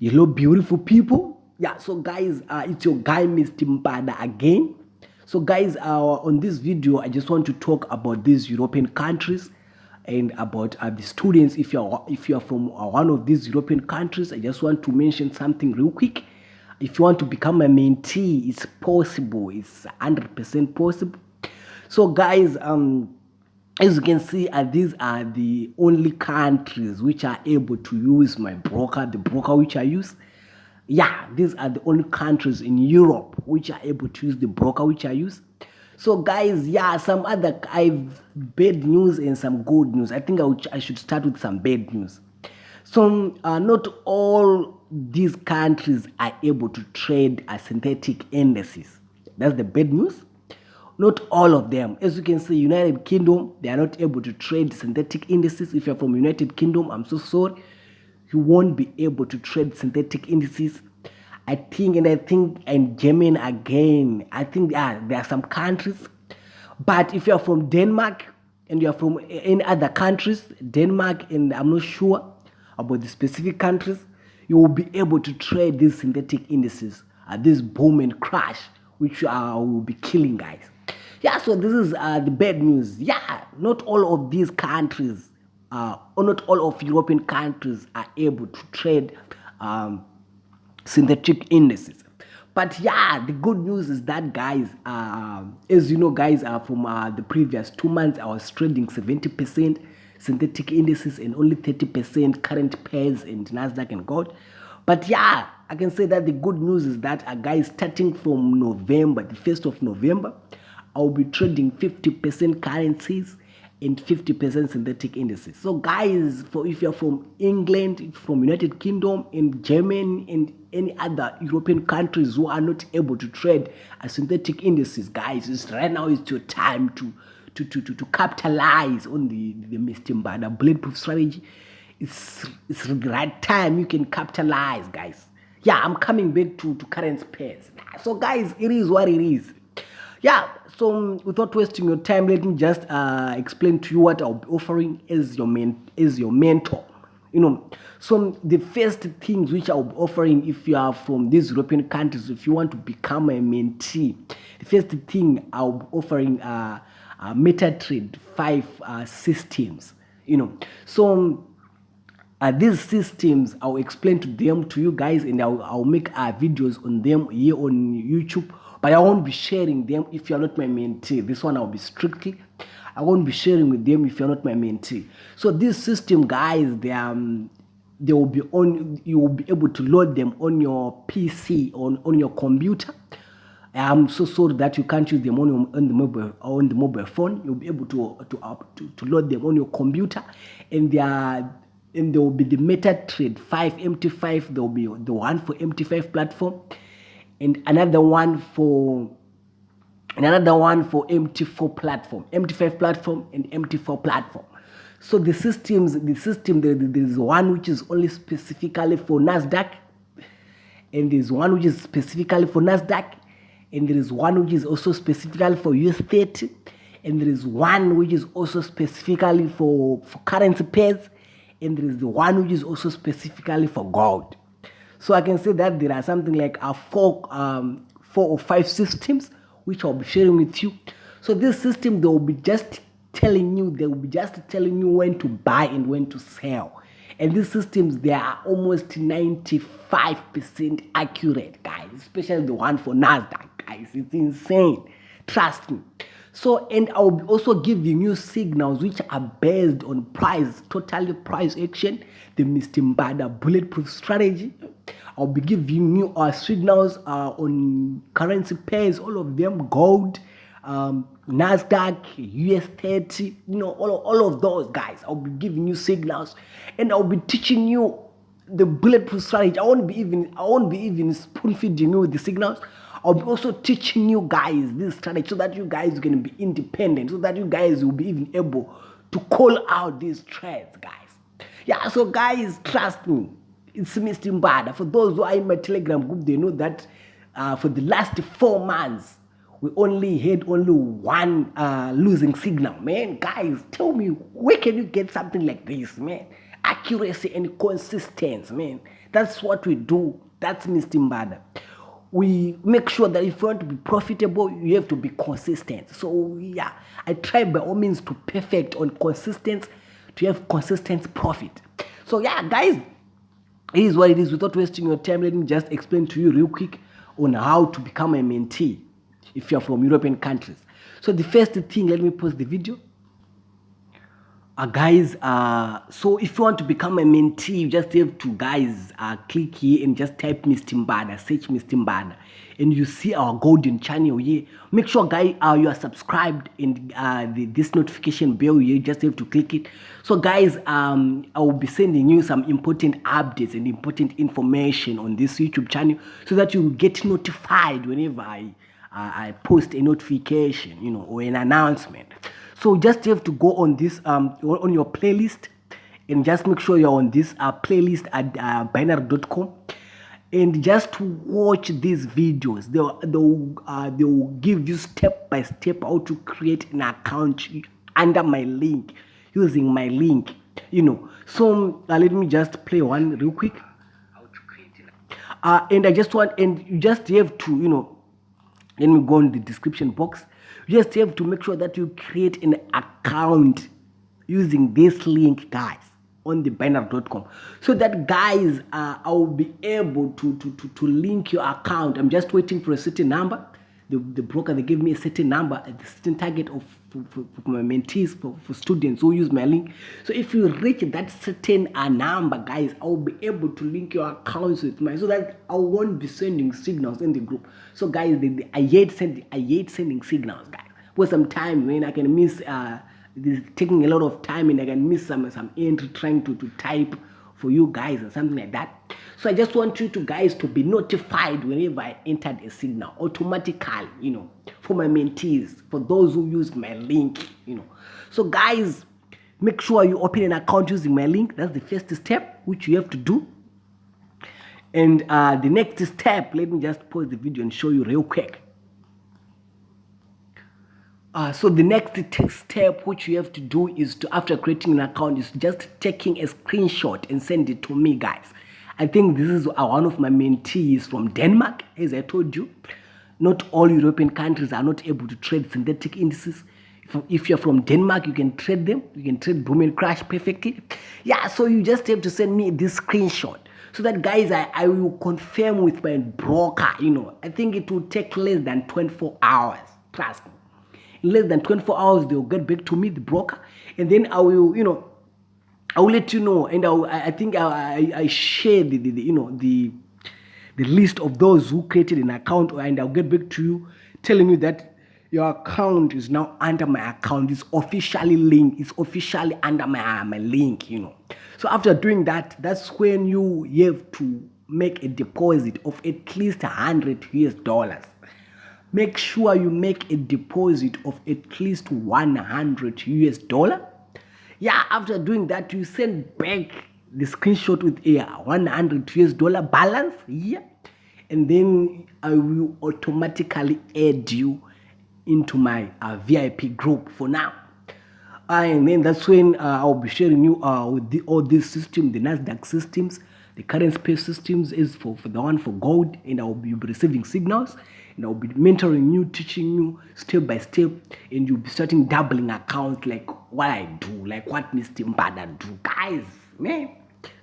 Hello, beautiful people. Yeah, so guys, it's your guy, Mr. Mpada again. So guys, on this video, I just want to talk about these European countries and about the students. If you're from one of these European countries, I just want to mention something real quick. If you want to become a mentee, it's possible. It's 100% possible. So guys, as you can see, these are the only countries which are able to use my broker, the broker which I use. Yeah, these are the only countries in Europe which are able to use the broker which I use. So, guys, yeah, some other I've bad news and some good news. I think I should start with some bad news. So, not all these countries are able to trade synthetic indices. That's the bad news. Not all of them. As you can see, United Kingdom, they are not able to trade synthetic indices. If you're from United Kingdom, I'm so sorry. You won't be able to trade synthetic indices. I think, and Germany again. I think there are some countries. But if you're from Denmark and you're from any other countries, Denmark, and I'm not sure about the specific countries, you will be able to trade these synthetic indices, this boom and crash, which will be killing guys. Yeah, so this is the bad news. Yeah, not all of these countries, or not all of European countries are able to trade synthetic indices. But yeah, the good news is that guys, as you know, guys, from the previous 2 months, I was trading 70% synthetic indices and only 30% current pairs in Nasdaq and gold. But yeah, I can say that the good news is that guys, starting from November, the 1st of November, I'll be trading 50% currencies and 50% synthetic indices. So guys, for if you're from England, from United Kingdom, in Germany, and any other European countries who are not able to trade synthetic indices, guys, right now is your time to capitalize on the Mr. Mbada bulletproof strategy. It's the right time you can capitalize, guys. Yeah, I'm coming back to current pairs. So guys, it is what it is. Yeah, so without wasting your time, let me just explain to you what I'll be offering as your mentor. So the first things which I'll be offering, if you are from these European countries, if you want to become a mentee, the first thing I'll be offering MetaTrade 5 systems. So these systems, I'll explain them to you guys, and I'll make videos on them here on YouTube. But I won't be sharing them if you're not my mentee. This one I'll be strictly. I won't be sharing with them if you're not my mentee. So this system, guys, they will be on. You will be able to load them on your PC, on your computer. I'm so sorry that you can't use them on the mobile phone. You'll be able to load them on your computer, and there will be the MetaTrade 5 MT5. There will be the one for MT5 platform, and another one for MT4 platform, MT5 platform, and MT4 platform. So the system, there's one which is only specifically for Nasdaq, and there's one which is specifically for Nasdaq, and there is one which is also specifically for US30, and there is one which is also specifically for currency pairs, and there is the one which is also specifically for gold. So I can say that there are something like four or five systems which I'll be sharing with you. So this system, they will be just telling you when to buy and when to sell. And these systems, they are almost 95% accurate, guys, especially the one for Nasdaq, guys. It's insane. Trust me. So, and I'll be also giving you signals which are based on totally price action, the Mr. Mbada bulletproof strategy. I'll be giving you signals on currency pairs, all of them, gold, Nasdaq, US30, all of those, guys. I'll be giving you signals, and I'll be teaching you the bulletproof strategy. I won't be even spoon feeding you with the signals. I'll be also teaching you guys this strategy so that you guys can be independent, so that you guys will be even able to call out these trades, guys. Yeah, so guys, trust me, it's Mr. Mbada. For those who are in my Telegram group, they know that for the last 4 months, we only had one losing signal, man. Guys, tell me, where can you get something like this, man? accuracy and consistency, man. That's what we do. That's Mr. Mbada. We make sure that if you want to be profitable, you have to be consistent. So yeah, I try by all means to perfect on consistency to have consistent profit. So yeah, guys, it is what it is. Without wasting your time, let me just explain to you real quick on how to become a mentee if you're from European countries. So the first thing, let me pause the video. Guys, so if you want to become a mentee, you just have to, guys, click here and just type Mr. Mbada, search Mr. Mbada, and you see our golden channel here. Make sure, guys, you are subscribed and this notification bell here, you just have to click it. So, guys, I will be sending you some important updates and important information on this YouTube channel so that you will get notified whenever I post a notification, or an announcement. So just have to go on this on your playlist and just make sure you're on this playlist at binary.com and just watch these videos. They'll give you step by step how to create an account under my link, using my link. So let me just play one real quick. And I just want, and you just have to, let me go in the description box. You just have to make sure that you create an account using this link, guys, on the binary.com, so that, guys, I will be able to link your account. I'm just waiting for a certain number. The broker, they give me a certain number, a certain target of for my mentees, for students who use my link. So if you reach that certain number, guys, I will be able to link your accounts with mine, so that I won't be sending signals in the group. So, guys, I hate sending signals, guys. For some time, when I can miss, this is taking a lot of time, and I can miss some entry trying to type for you guys or something like that. So I just want you to, guys, to be notified whenever I entered a signal automatically, for my mentees, for those who use my link, So, guys, make sure you open an account using my link. That's the first step which you have to do. And the next step, let me just pause the video and show you real quick. So the next step which you have to do is to, after creating an account, is just taking a screenshot and send it to me, guys. I think this is one of my mentees from Denmark. As I told you, not all European countries are not able to trade synthetic indices. If you're from Denmark, you can trade them. You can trade boom and crash perfectly. Yeah, so you just have to send me this screenshot, so that, guys, I will confirm with my broker. I think it will take less than 24 hours. Trust me. In less than 24 hours, they'll get back to me, the broker, and then I will, I will let you know. And I think I share the list of those who created an account, and I'll get back to you, telling you that your account is now under my account. It's officially linked. It's officially under my link. So after doing that, that's when you have to make a deposit of at least $100. Make sure you make a deposit of at least $100. Yeah, after doing that, you send back the screenshot with a $100 balance. Yeah, and then I will automatically add you into my VIP group for now. And then that's when I'll be sharing you with all these systems, the NASDAQ systems, the current space systems is for the one for gold, and I'll be receiving signals, and I'll be mentoring you, teaching you step by step, and you'll be starting doubling accounts like what I do, like what Mr. Mbada do. Guys, man,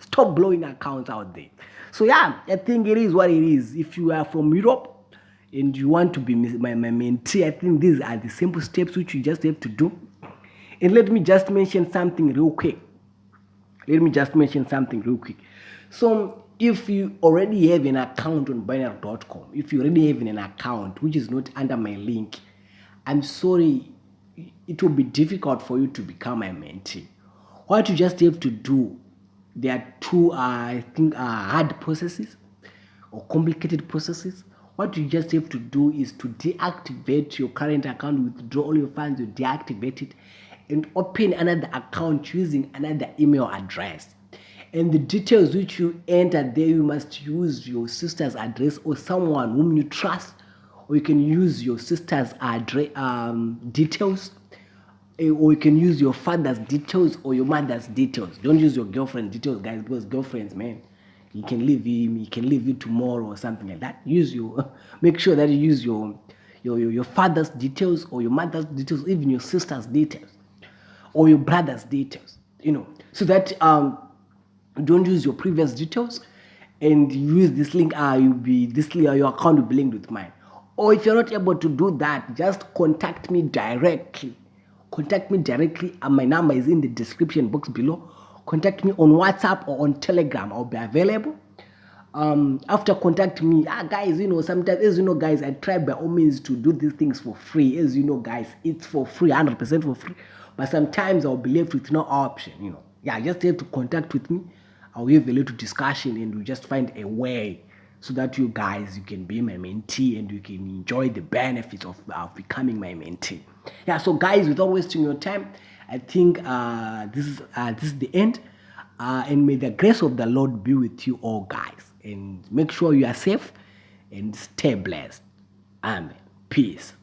stop blowing accounts out there. So yeah, I think it is what it is. If you are from Europe and you want to be my mentee, I think these are the simple steps which you just have to do. And let me just mention something real quick. So if you already have an account on binary.com, if you already have an account which is not under my link, I'm sorry, it will be difficult for you to become a mentee. What you just have to do, there are two, I think, hard processes or complicated processes. What you just have to do is to deactivate your current account, withdraw all your funds, you deactivate it, and open another account using another email address. And the details which you enter there, you must use your sister's address or someone whom you trust, or you can use your sister's address details or you can use your father's details or your mother's details. Don't use your girlfriend's details, guys, because girlfriends, man, you can leave him, he can leave you tomorrow or something like that. Use your make sure that you use your father's details or your mother's details, even your sister's details or your brother's details, so that don't use your previous details and use this link. You'll be this link, your account will be linked with mine. Or if you're not able to do that, just contact me directly. Contact me directly, and my number is in the description box below. Contact me on WhatsApp or on Telegram. I'll be available. After contacting me, guys, sometimes, as you know, guys, I try by all means to do these things for free. As you know, guys, it's for free, 100% for free. But sometimes I'll be left with no option. Yeah, just have to contact with me. I'll have a little discussion and we'll just find a way so that you guys, you can be my mentee and you can enjoy the benefits of becoming my mentee. Yeah, so guys, without wasting your time, I think this is the end. And may the grace of the Lord be with you all, guys. And make sure you are safe and stay blessed. Amen. Peace.